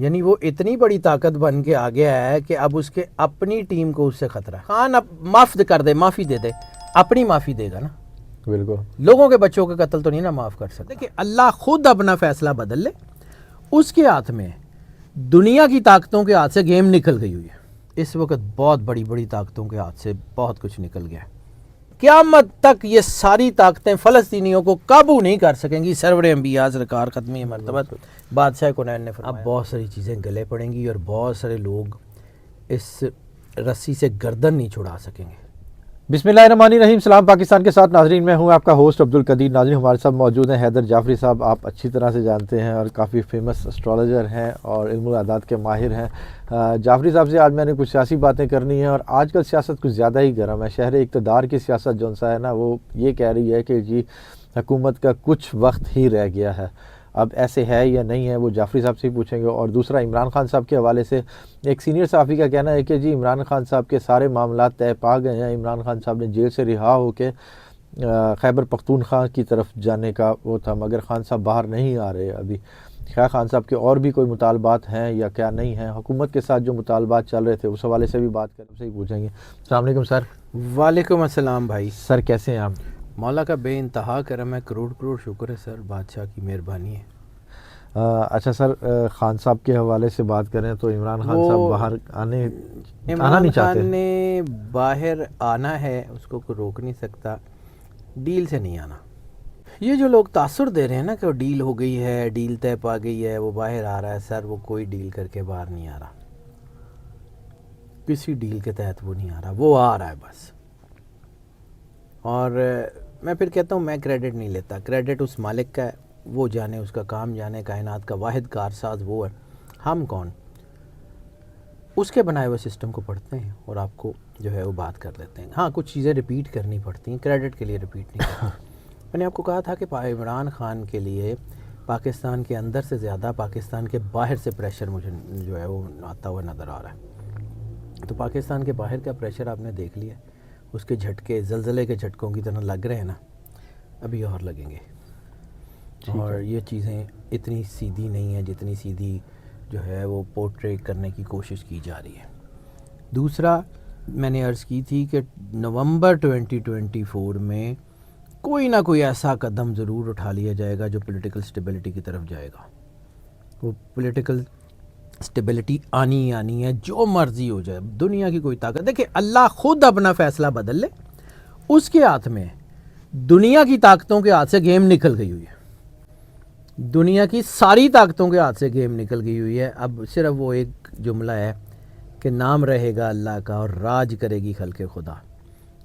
یعنی وہ اتنی بڑی طاقت بن کے آ گیا ہے کہ اب اس کے اپنی ٹیم کو اس سے خطرہ ہے. خان اب معافی دے دے, اپنی معافی دے گا نا. بالکل لوگوں کے بچوں کے قتل تو نہیں نا معاف کر سکتا. کہ اللہ خود اپنا فیصلہ بدل لے, اس کے ہاتھ میں دنیا کی طاقتوں کے ہاتھ سے گیم نکل گئی ہوئی ہے. اس وقت بہت بڑی بڑی طاقتوں کے ہاتھ سے بہت کچھ نکل گیا ہے. قیامت تک یہ ساری طاقتیں فلسطینیوں کو قابو نہیں کر سکیں گی. سرور انبیاء سرکار ختمی مرتبہ بادشاہ کونین نے فرمایا. اب بہت ساری چیزیں گلے پڑیں گی اور بہت سارے لوگ اس رسی سے گردن نہیں چھڑا سکیں گے. بسم اللہ الرحمن الرحیم. سلام پاکستان کے ساتھ ناظرین, میں ہوں آپ کا ہوسٹ عبدالقدیر. ناظرین ہمارے ساتھ موجود ہیں حیدر جعفری صاحب. آپ اچھی طرح سے جانتے ہیں اور کافی فیمس اسٹرالوجر ہیں اور علم الاعداد کے ماہر ہیں. جعفری صاحب سے آج میں نے کچھ سیاسی باتیں کرنی ہیں, اور آج کل سیاست کچھ زیادہ ہی گرم ہے. شہر اقتدار کی سیاست جو ہے نا, وہ یہ کہہ رہی ہے کہ جی حکومت کا کچھ وقت ہی رہ گیا ہے. اب ایسے ہے یا نہیں ہے وہ جعفری صاحب سے ہی پوچھیں گے. اور دوسرا عمران خان صاحب کے حوالے سے ایک سینئر صحافی کا کہنا ہے کہ جی عمران خان صاحب کے سارے معاملات طے پا گئے ہیں. عمران خان صاحب نے جیل سے رہا ہو کے خیبر پختونخوا کی طرف جانے کا وہ تھا, مگر خان صاحب باہر نہیں آ رہے ابھی. خیر خان صاحب کے اور بھی کوئی مطالبات ہیں یا کیا نہیں ہیں, حکومت کے ساتھ جو مطالبات چل رہے تھے اس حوالے سے بھی بات کریں, سے ہی پوچھیں گے. السلام علیکم سر. وعلیکم السلام بھائی. سر کیسے ہیں آپ؟ مولا کا بے انتہا کرم ہے, کروڑ کروڑ شکر ہے سر, بادشاہ کی مہربانی ہے. اچھا سر, خان صاحب کے حوالے سے بات کریں تو عمران خان صاحب باہر آنا نہیں چاہتے. عمران خان نے باہر آنا ہے, اس کو کوئی روک نہیں سکتا, ڈیل سے نہیں آنا. یہ جو لوگ تاثر دے رہے ہیں نا کہ وہ ڈیل ہو گئی ہے, ڈیل طے پا گئی ہے, وہ باہر آ رہا ہے, سر وہ کوئی ڈیل کر کے باہر نہیں آ رہا. کسی ڈیل کے تحت وہ نہیں آ رہا, وہ آ رہا ہے بس. اور میں پھر کہتا ہوں میں کریڈٹ نہیں لیتا, کریڈٹ اس مالک کا ہے, وہ جانے, اس کا کام جانے. کائنات کا واحد کارساز وہ ہے, ہم کون. اس کے بنائے ہوئے سسٹم کو پڑھتے ہیں اور آپ کو جو ہے وہ بات کر لیتے ہیں. ہاں کچھ چیزیں ریپیٹ کرنی پڑتی ہیں, کریڈٹ کے لیے ریپیٹ نہیں کرتے. میں نے آپ کو کہا تھا کہ عمران خان کے لیے پاکستان کے اندر سے زیادہ پاکستان کے باہر سے پریشر مجھے جو ہے وہ آتا ہوا نظر آ رہا ہے. تو پاکستان کے باہر کا پریشر آپ نے دیکھ لیا, اس کے جھٹکے زلزلے کے جھٹکوں کی طرح لگ رہے ہیں نا, ابھی اور لگیں گے. اور یہ چیزیں اتنی سیدھی نہیں ہیں جتنی سیدھی جو ہے وہ پورٹری کرنے کی کوشش کی جا رہی ہے. دوسرا میں نے عرض کی تھی کہ نومبر 2024 میں کوئی نہ کوئی ایسا قدم ضرور اٹھا لیا جائے گا جو پولیٹیکل سٹیبلٹی کی طرف جائے گا. وہ پولیٹیکل سٹیبلٹی آنی ہے, جو مرضی ہو جائے, دنیا کی کوئی طاقت. دیکھیں اللہ خود اپنا فیصلہ بدل لے, اس کے ہاتھ میں دنیا کی طاقتوں کے ہاتھ سے گیم نکل گئی ہوئی ہے. دنیا کی ساری طاقتوں کے ہاتھ سے گیم نکل گئی ہوئی ہے. اب صرف وہ ایک جملہ ہے کہ نام رہے گا اللہ کا اور راج کرے گی خلق خدا.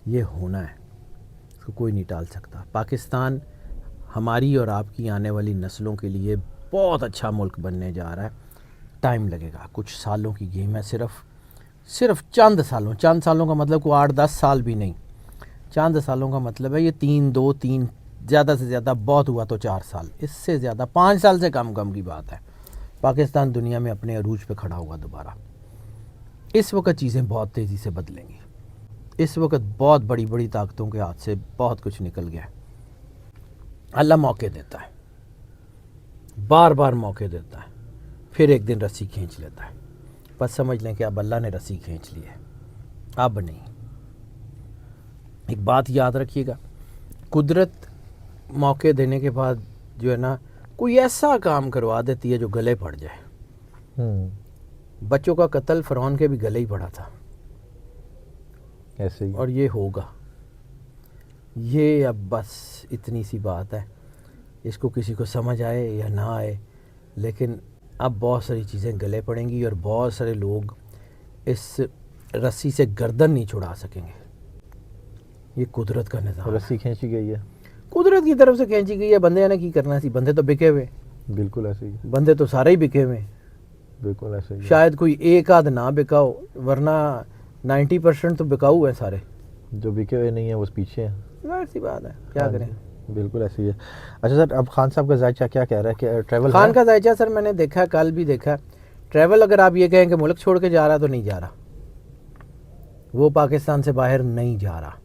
یہ ہونا ہے, اس کو کوئی نہیں ٹال سکتا. پاکستان ہماری اور آپ کی آنے والی نسلوں کے لیے بہت اچھا ملک بننے جا رہا ہے. ٹائم لگے گا, کچھ سالوں کی گیم ہے, صرف چند سالوں کا مطلب کوئی 8-10 سال بھی نہیں. چند سالوں کا مطلب ہے یہ 3 زیادہ سے زیادہ بہت ہوا تو 4 سال, اس سے زیادہ 5 سال سے کم کی بات ہے. پاکستان دنیا میں اپنے عروج پہ کھڑا ہوگا دوبارہ. اس وقت چیزیں بہت تیزی سے بدلیں گی. اس وقت بہت بڑی بڑی طاقتوں کے ہاتھ سے بہت کچھ نکل گیا ہے. اللہ موقع دیتا ہے, بار بار موقع دیتا ہے, پھر ایک دن رسی کھینچ لیتا ہے. بس سمجھ لیں کہ اب اللہ نے رسی کھینچ لی ہے, اب نہیں. ایک بات یاد رکھیے گا, قدرت موقع دینے کے بعد جو ہے نا کوئی ایسا کام کروا دیتی ہے جو گلے پڑ جائے. بچوں کا قتل فرعون کے بھی گلے ہی پڑا تھا ایسے ہی, اور یہ ہوگا. یہ اب بس اتنی سی بات ہے, اس کو کسی کو سمجھ آئے یا نہ آئے, لیکن اب بہت ساری چیزیں گلے پڑیں گی اور بہت سارے لوگ اس رسی سے گردن نہیں چھڑا سکیں گے. یہ قدرت کا نظام ہے. رسی کھینچی گئی ہے, قدرت کی طرف سے کھینچی گئی ہے. بندے نے کی کرنا سی, بندے تو بکے ہوئے. بالکل ایسے ہی, بندے تو سارے ہی بکے ہوئے. بالکل ایسے ہی. شاید کوئی ایک آدھ نہ بکا ہو, ورنہ 90% تو بکاؤ ہے سارے. جو بکے ہوئے نہیں ہیں وہ پیچھے ہیں. ظاہر سی بات ہے, کیا کریں. بالکل ایسے ہی ہے. اچھا سر, اب خان صاحب کا ذائچہ کیا کہہ رہا ہے کہ ٹریول خان کا ذائچہ سر میں نے دیکھا, کل بھی دیکھا. ٹریول اگر آپ یہ کہیں کہ ملک چھوڑ کے جا رہا تو نہیں جا رہا. وہ پاکستان سے باہر نہیں جا رہا.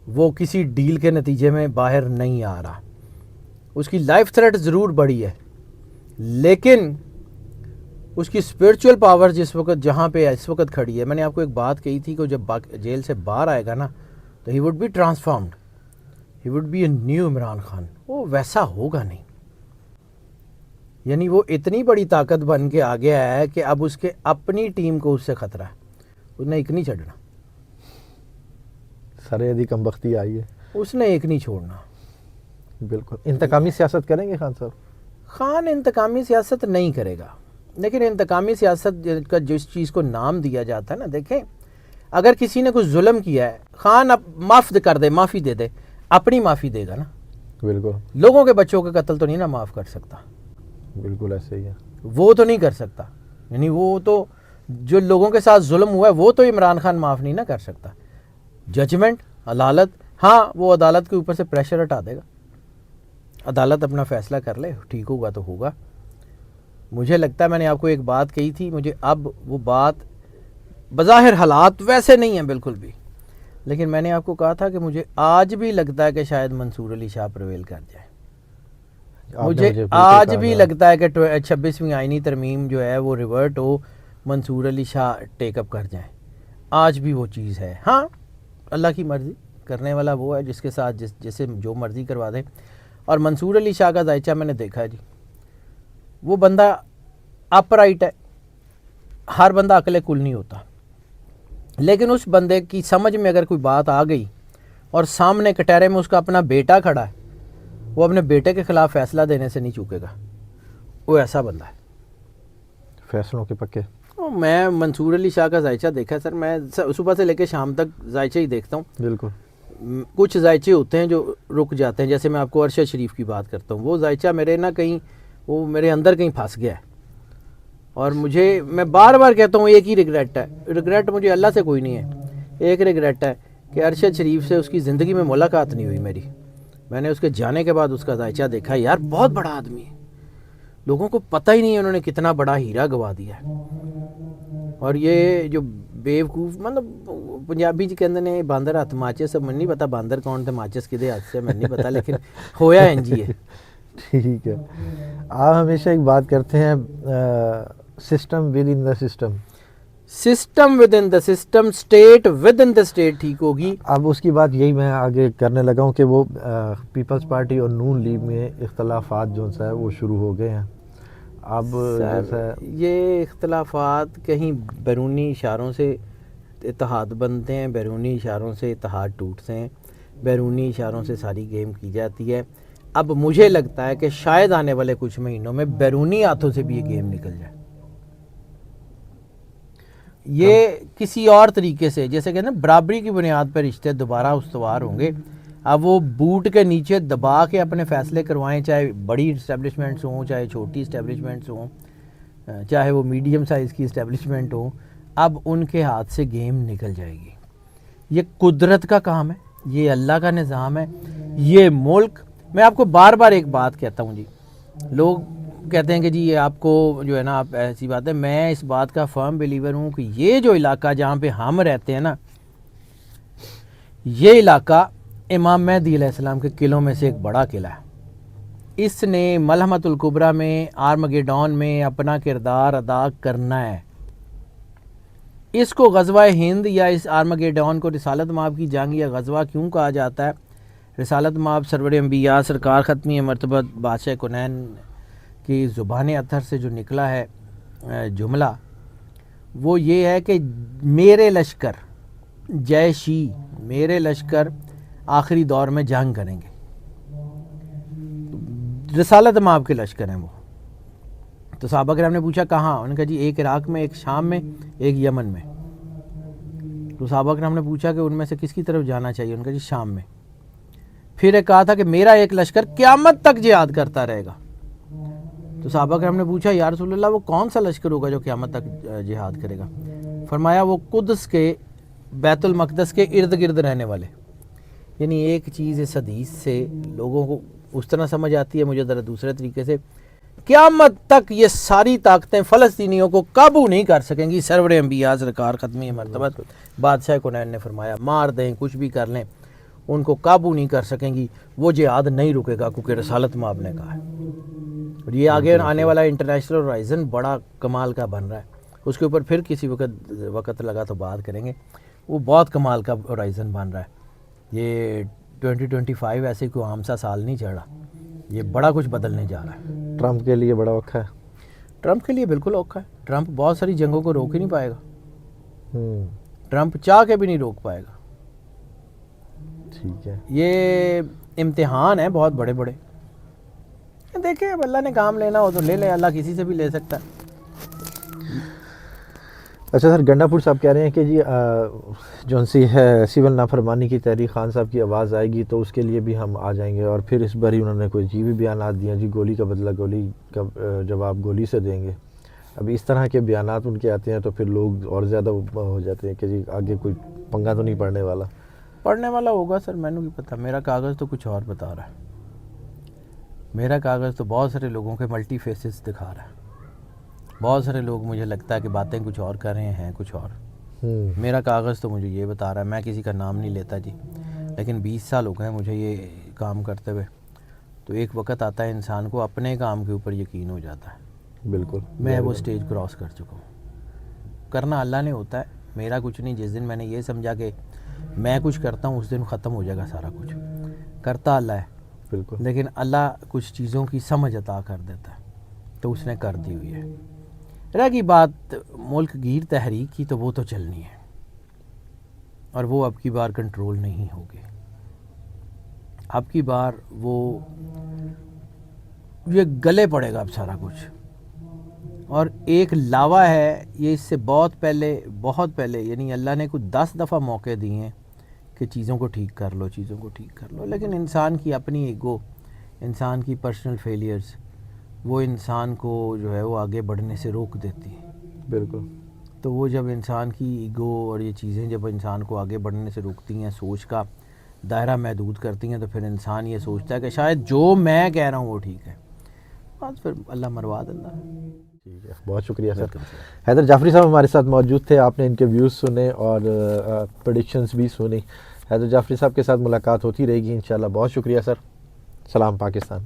وہ کسی ڈیل کے نتیجے میں باہر نہیں آ رہا. اس کی لائف تھریٹ ضرور بڑی ہے, لیکن اس کی اسپرچول پاور جس وقت جہاں پہ اس وقت کھڑی ہے، میں نے آپ کو ایک بات کہی تھی کہ جب جیل سے باہر آئے گا نا تو he would be transformed, he would be a new Imran Khan. وہ ویسا ہوگا نہیں. یعنی وہ اتنی بڑی طاقت بن کے آ گیا ہے کہ اب اس کے اپنی ٹیم کو اس سے خطرہ ہے. اس نے ایک نہیں چھڑنا، سرحدی کم بختی آئی ہے. اس نے ایک نہیں چھوڑنا. بالکل. انتقامی سیاست کریں گے خان صاحب؟ خان انتقامی سیاست نہیں کرے گا، لیکن انتقامی سیاست کا جس چیز کو نام دیا جاتا ہے نا، دیکھیں اگر کسی نے کچھ ظلم کیا ہے، خان اب معاف کر دے، معافی دے دے، اپنی معافی دے گا نا. بالکل. لوگوں کے بچوں کے قتل تو نہیں نا معاف کر سکتا. بالکل ایسے ہی ہے. وہ تو نہیں کر سکتا. یعنی وہ تو جو لوگوں کے ساتھ ظلم ہوا ہے وہ تو عمران خان معاف نہیں نہ کر سکتا. ججمنٹ، عدالت، ہاں وہ عدالت کے اوپر سے پریشر ہٹا دے گا. عدالت اپنا فیصلہ کر لے، ٹھیک ہوگا تو ہوگا. مجھے لگتا ہے میں نے آپ کو ایک بات کہی تھی، مجھے اب وہ بات بظاہر حالات ویسے نہیں ہیں بالکل بھی، لیکن میں نے آپ کو کہا تھا کہ مجھے آج بھی لگتا ہے کہ شاید منصور علی شاہ پرویل کر جائے. مجھے آج بھی لگتا ہے کہ 26ویں آئینی ترمیم جو ہے وہ ریورٹ ہو، منصور علی شاہ ٹیک اپ کر جائیں. آج بھی وہ چیز ہے. ہاں اللہ کی مرضی، کرنے والا وہ ہے جس کے ساتھ جسے جو مرضی کروا دیں. اور منصور علی شاہ کا ذائچہ میں نے دیکھا ہے جی، وہ بندہ اپ رائٹ ہے. ہر بندہ عقل کل نہیں ہوتا، لیکن اس بندے کی سمجھ میں اگر کوئی بات آ گئی اور سامنے کٹہرے میں اس کا اپنا بیٹا کھڑا ہے، وہ اپنے بیٹے کے خلاف فیصلہ دینے سے نہیں چوکے گا. وہ ایسا بندہ ہے، فیصلوں کے پکے. میں منصور علی شاہ کا ذائچہ دیکھا ہے سر. میں صبح سے لے کے شام تک ذائچہ ہی دیکھتا ہوں. بالکل. کچھ ذائچے ہوتے ہیں جو رک جاتے ہیں، جیسے میں آپ کو ارشد شریف کی بات کرتا ہوں. وہ ذائچہ میرے نہ کہیں، وہ میرے اندر کہیں پھنس گیا ہے. اور میں بار بار کہتا ہوں ایک ہی ریگریٹ ہے. ریگریٹ مجھے اللہ سے کوئی نہیں ہے. ایک ریگریٹ ہے کہ ارشد شریف سے اس کی زندگی میں ملاقات نہیں ہوئی میری. میں نے اس کے جانے کے بعد اس کا ذائچہ دیکھا. یار بہت بڑا آدمی ہے، لوگوں کو پتہ ہی نہیں ہے انہوں نے کتنا بڑا ہیرا گوا دیا ہے. اور یہ جو بیوقوف، مطلب پنجابی جی کہندے نے باندر ہاتھ ماچس، میں نہیں پتا باندر کون تھے ماچس کدے ہاتھ سے، میں نہیں پتا، لیکن ہویا انجی ہے. ٹھیک ہے. آپ ہمیشہ ایک بات کرتے ہیں، system with in the system. System with in the system, state with in the state ٹھیک ہوگی. اب اس کی بات یہی میں آگے کرنے لگا ہوں کہ وہ پیپلز پارٹی اور نون لیگ میں اختلافات جو ہے وہ شروع ہو گئے ہیں. اب یہ اختلافات کہیں بیرونی اشاروں سے اتحاد بنتے ہیں، بیرونی اشاروں سے اتحاد ٹوٹتے ہیں، بیرونی اشاروں سے ساری گیم کی جاتی ہے. اب مجھے لگتا ہے کہ شاید آنے والے کچھ مہینوں میں بیرونی ہاتھوں سے بھی یہ گیم نکل جائے. یہ کسی اور طریقے سے، جیسے کہ نا برابری کی بنیاد پر رشتے دوبارہ استوار ہوں گے. اب وہ بوٹ کے نیچے دبا کے اپنے فیصلے کروائیں، چاہے بڑی اسٹیبلشمنٹس ہوں، چاہے چھوٹی اسٹیبلشمنٹس ہوں، چاہے وہ میڈیم سائز کی اسٹیبلشمنٹ ہوں. اب ان کے ہاتھ سے گیم نکل جائے گی. یہ قدرت کا کام ہے، یہ اللہ کا نظام ہے. یہ ملک، میں آپ کو بار بار ایک بات کہتا ہوں جی، لوگ کہتے ہیں کہ جی یہ آپ کو جو ہے نا، آپ ایسی بات ہے، میں اس بات کا فرم بلیور ہوں کہ یہ جو علاقہ جہاں پہ ہم رہتے ہیں نا، یہ علاقہ امام مہدی علیہ السلام کے قلعوں میں سے ایک بڑا قلعہ ہے. اس نے ملحمۃ الکبریٰ میں، آرمگیڈون میں اپنا کردار ادا کرنا ہے. اس کو غزوہ ہند یا اس آرمگیڈون کو رسالت مآب کی جنگ یا غزوہ کیوں کہا جاتا ہے؟ رسالت مآب سرور انبیاء سرکار ختمی مرتبہ بادشاہ کنین کی زبان اطہر سے جو نکلا ہے جملہ، وہ یہ ہے کہ میرے لشکر جیشی، میرے لشکر آخری دور میں جنگ کریں گے. رسالت مآب کے لشکر ہیں وہ. تو صحابہ کرام نے پوچھا کہاں؟ انہوں نے کہا جی ایک عراق میں، ایک شام میں، ایک یمن میں. تو صحابہ کرام نے پوچھا کہ ان میں سے کس کی طرف جانا چاہیے؟ انہوں نے کہا جی شام میں. پھر ایک کہا تھا کہ میرا ایک لشکر قیامت تک جہاد کرتا رہے گا. تو صحابہ کرام نے پوچھا یا رسول اللہ وہ کون سا لشکر ہوگا جو قیامت تک جہاد کرے گا؟ فرمایا وہ قدس کے، بیت المقدس کے ارد گرد رہنے والے. یعنی ایک چیز اس حدیث سے لوگوں کو اس طرح سمجھ آتی ہے، مجھے ذرا دوسرے طریقے سے، قیامت تک یہ ساری طاقتیں فلسطینیوں کو قابو نہیں کر سکیں گی. سرور انبیاء سرکار ختمی مرتبہ بادشاہ کنین نے فرمایا مار دیں، کچھ بھی کر لیں، ان کو قابو نہیں کر سکیں گی. وہ جہاد نہیں رکے گا کیونکہ رسالت مآب نے کہا ہے. اور یہ آگے آنے والا انٹرنیشنل ہورائزن بڑا کمال کا بن رہا ہے. اس کے اوپر پھر کسی وقت لگا تو بات کریں گے. وہ بہت کمال کا ہورائزن بن رہا ہے. یہ 2025 ایسے کوئی عام سا سال نہیں چڑھا. یہ بڑا کچھ بدلنے جا رہا ہے. ٹرمپ کے لیے بڑا اوکھا ہے. ٹرمپ کے لیے بالکل اوکھا ہے. ٹرمپ بہت ساری جنگوں کو روک ہی نہیں پائے گا. ٹرمپ چاہ کے بھی نہیں روک پائے گا. ٹھیک ہے. یہ امتحان ہیں بہت بڑے بڑے. دیکھیں اب اللہ نے کام لینا ہو تو لے لے. اللہ کسی سے بھی لے سکتا ہے. اچھا سر، گنڈا پور صاحب کہہ رہے ہیں کہ جی جون سی ہے سول نافرمانی کی تحریک خان صاحب کی آواز آئے گی تو اس کے لیے بھی ہم آ جائیں گے. اور پھر اس بار ہی انہوں نے کوئی بھی بیانات دیا جی گولی کا بدلہ گولی کا جواب گولی سے دیں گے. اب اس طرح کے بیانات ان کے آتے ہیں تو پھر لوگ اور زیادہ ہو جاتے ہیں کہ جی آگے کوئی پنگا تو نہیں پڑنے والا. پڑھنے والا ہوگا سر. میں نے بھی پتا. میرا کاغذ تو کچھ اور بتا رہا ہے. میرا کاغذ تو بہت سارے لوگوں کے ملٹی فیسز دکھا رہا ہے. بہت سارے لوگ مجھے لگتا ہے کہ باتیں کچھ اور کر رہے ہیں کچھ اور. میرا کاغذ تو مجھے یہ بتا رہا ہے. میں کسی کا نام نہیں لیتا جی، لیکن 20 سال ہو گئے ہیں مجھے یہ کام کرتے ہوئے. تو ایک وقت آتا ہے انسان کو اپنے کام کے اوپر یقین ہو جاتا ہے. بالکل. میں وہ سٹیج کراس کر چکا ہوں. کرنا اللہ نے ہوتا ہے، میرا کچھ نہیں. جس دن میں نے یہ سمجھا کہ میں کچھ کرتا ہوں اس دن ختم ہو جائے گا سارا کچھ. کرتا اللہ ہے. بالکل. لیکن اللہ کچھ چیزوں کی سمجھ عطا کر دیتا ہے تو اس نے کر دی ہوئی ہے. رہ گئی بات ملک گیر تحریک کی تو وہ تو چلنی ہے اور وہ اب کی بار کنٹرول نہیں ہوگی. اب کی بار وہ یہ گلے پڑے گا اب سارا کچھ. اور ایک لاوا ہے یہ اس سے بہت پہلے یعنی اللہ نے کچھ 10 دفعہ موقع دیے ہیں کہ چیزوں کو ٹھیک کر لو چیزوں کو ٹھیک کر لو. لیکن انسان کی اپنی ایگو، انسان کی پرسنل فیلیئرز وہ انسان کو جو ہے وہ آگے بڑھنے سے روک دیتی ہیں. بالکل. تو وہ جب انسان کی ایگو اور یہ چیزیں جب انسان کو آگے بڑھنے سے روکتی ہیں، سوچ کا دائرہ محدود کرتی ہیں، تو پھر انسان یہ سوچتا ہے کہ شاید جو میں کہہ رہا ہوں وہ ٹھیک ہے. بس پھر اللہ مروا دیتا ہے. ٹھیک ہے. بہت شکریہ سر. حیدر جعفری صاحب ہمارے ساتھ موجود تھے. آپ نے ان کے ویوز سنے اور پریڈکشنز بھی سنی. حیدر جعفری صاحب کے ساتھ ملاقات ہوتی رہے گی انشاءاللہ. بہت شکریہ سر. سلام پاکستان.